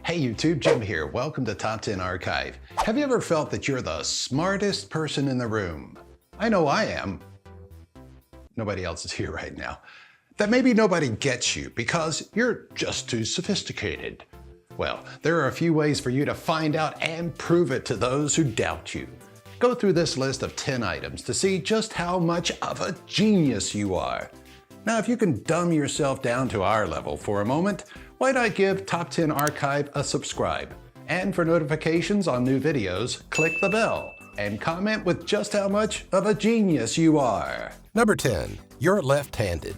Hey YouTube, Jim here. Welcome to Top 10 Archive. Have you ever felt that you're the smartest person in the room? I know I am. Nobody else is here right now. That maybe nobody gets you because you're just too sophisticated. Well, there are a few ways for you to find out and prove it to those who doubt you. Go through this list of 10 items to see just how much of a genius you are. Now, if you can dumb yourself down to our level for a moment, why not give Top 10 Archive a subscribe? And for notifications on new videos, click the bell and comment with just how much of a genius you are. Number 10. You're left-handed.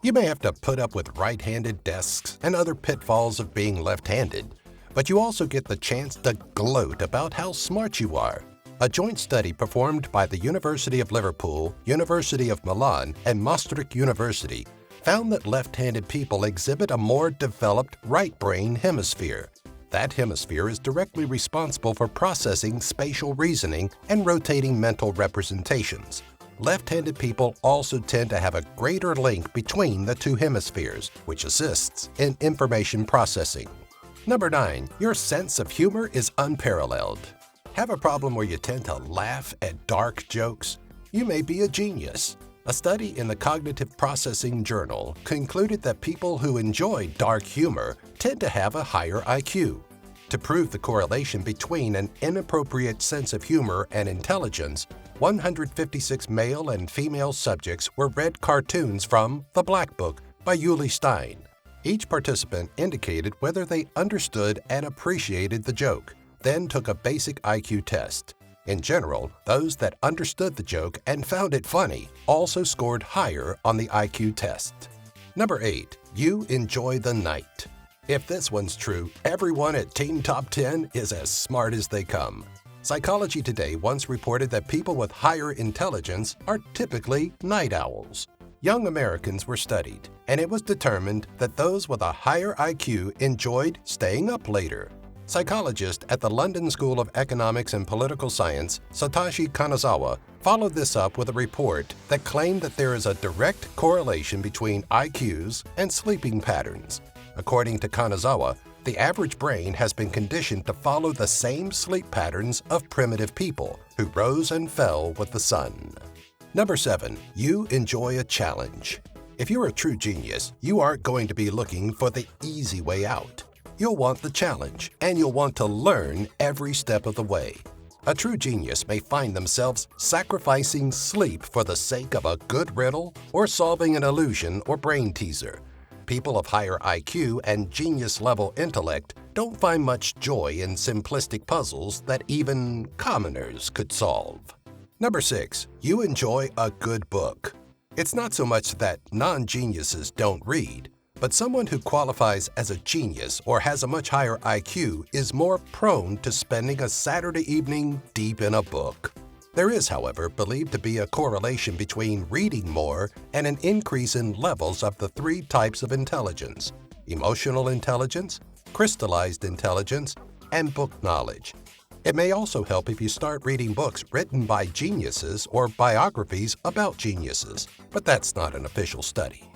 You may have to put up with right-handed desks and other pitfalls of being left-handed, but you also get the chance to gloat about how smart you are. A joint study performed by the University of Liverpool, University of Milan, and Maastricht University found that left-handed people exhibit a more developed right brain hemisphere. That hemisphere is directly responsible for processing spatial reasoning and rotating mental representations. Left-handed people also tend to have a greater link between the two hemispheres, which assists in information processing. Number 9. Your sense of humor is unparalleled. Have a problem where you tend to laugh at dark jokes? You may be a genius. A study in the Cognitive Processing Journal concluded that people who enjoy dark humor tend to have a higher IQ. To prove the correlation between an inappropriate sense of humor and intelligence, 156 male and female subjects were read cartoons from The Black Book by Youre Stein. Each participant indicated whether they understood and appreciated the joke, then took a basic IQ test. In general, those that understood the joke and found it funny also scored higher on the IQ test. Number 8. You enjoy the night. If this one's true, everyone at Team Top 10 is as smart as they come. Psychology Today once reported that people with higher intelligence are typically night owls. Young Americans were studied, and it was determined that those with a higher IQ enjoyed staying up later. Psychologist at the London School of Economics and Political Science, Satoshi Kanazawa, followed this up with a report that claimed that there is a direct correlation between IQs and sleeping patterns. According to Kanazawa, the average brain has been conditioned to follow the same sleep patterns of primitive people who rose and fell with the sun. Number 7. You enjoy a challenge. If you're a true genius, you aren't going to be looking for the easy way out. You'll want the challenge, and you'll want to learn every step of the way. A true genius may find themselves sacrificing sleep for the sake of a good riddle or solving an illusion or brain teaser. People of higher IQ and genius-level intellect don't find much joy in simplistic puzzles that even commoners could solve. Number 6. You enjoy a good book. It's not so much that non-geniuses don't read, but someone who qualifies as a genius or has a much higher IQ is more prone to spending a Saturday evening deep in a book. There is, however, believed to be a correlation between reading more and an increase in levels of the 3 types of intelligence: emotional intelligence, crystallized intelligence, and book knowledge. It may also help if you start reading books written by geniuses or biographies about geniuses, but that's not an official study.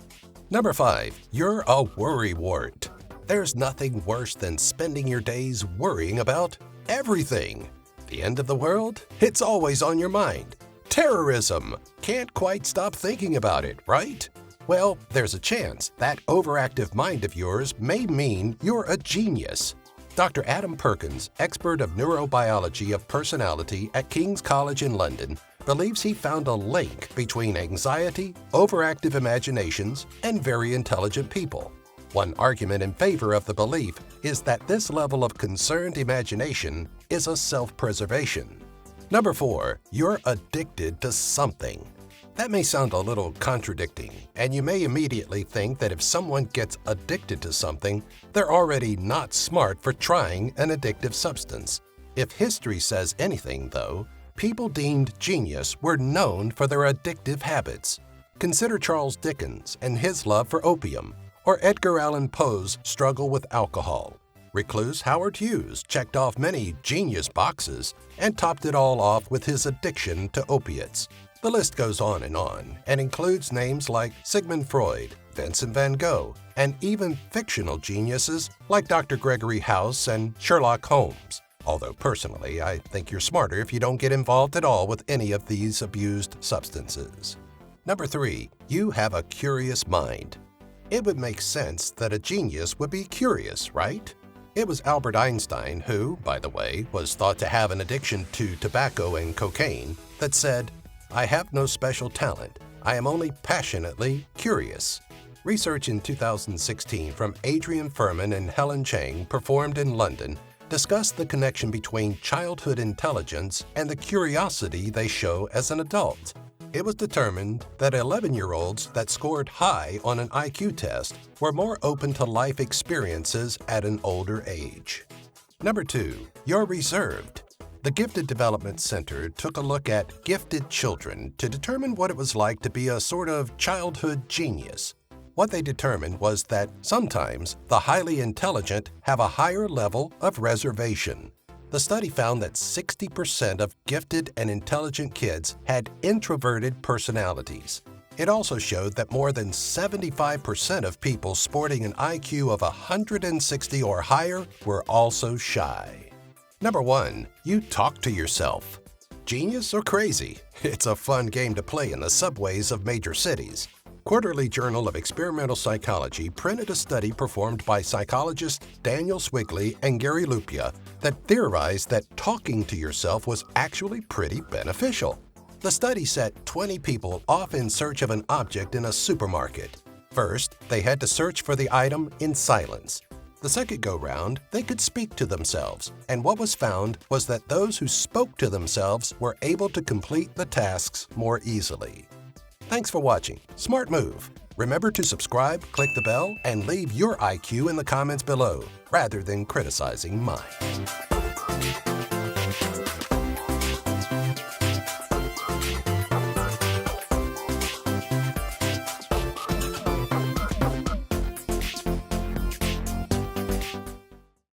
Number 5. You're a worrywart. There's nothing worse than spending your days worrying about everything. The end of the world? It's always on your mind. Terrorism? Can't quite stop thinking about it, right? Well, there's a chance that overactive mind of yours may mean you're a genius. Dr. Adam Perkins, expert of neurobiology of personality at King's College in London, believes he found a link between anxiety, overactive imaginations, and very intelligent people. One argument in favor of the belief is that this level of concerned imagination is a self-preservation. Number 4. You're addicted to something. That may sound a little contradicting, and you may immediately think that if someone gets addicted to something, they're already not smart for trying an addictive substance. If history says anything, though, people deemed genius were known for their addictive habits. Consider Charles Dickens and his love for opium, or Edgar Allan Poe's struggle with alcohol. Recluse Howard Hughes checked off many genius boxes and topped it all off with his addiction to opiates. The list goes on and includes names like Sigmund Freud, Vincent van Gogh, and even fictional geniuses like Dr. Gregory House and Sherlock Holmes. Although personally, I think you're smarter if you don't get involved at all with any of these abused substances. Number 3, you have a curious mind. It would make sense that a genius would be curious, right? It was Albert Einstein who, by the way, was thought to have an addiction to tobacco and cocaine that said, "I have no special talent. I am only passionately curious." Research in 2016 from Adrian Furman and Helen Chang, performed in London, discussed the connection between childhood intelligence and the curiosity they show as an adult. It was determined that 11-year-olds that scored high on an IQ test were more open to life experiences at an older age. Number 2, you're reserved. The Gifted Development Center took a look at gifted children to determine what it was like to be a sort of childhood genius. What they determined was that sometimes the highly intelligent have a higher level of reservation. The study found that 60% of gifted and intelligent kids had introverted personalities. It also showed that more than 75% of people sporting an IQ of 160 or higher were also shy. Number 1, you talk to yourself. Genius or crazy? It's a fun game to play in the subways of major cities. Quarterly Journal of Experimental Psychology printed a study performed by psychologists Daniel Swigley and Gary Lupia that theorized that talking to yourself was actually pretty beneficial. The study set 20 people off in search of an object in a supermarket. First, they had to search for the item in silence. The second go-round, they could speak to themselves, and what was found was that those who spoke to themselves were able to complete the tasks more easily. Thanks for watching. Smart move. Remember to subscribe, click the bell, and leave your IQ in the comments below, rather than criticizing mine.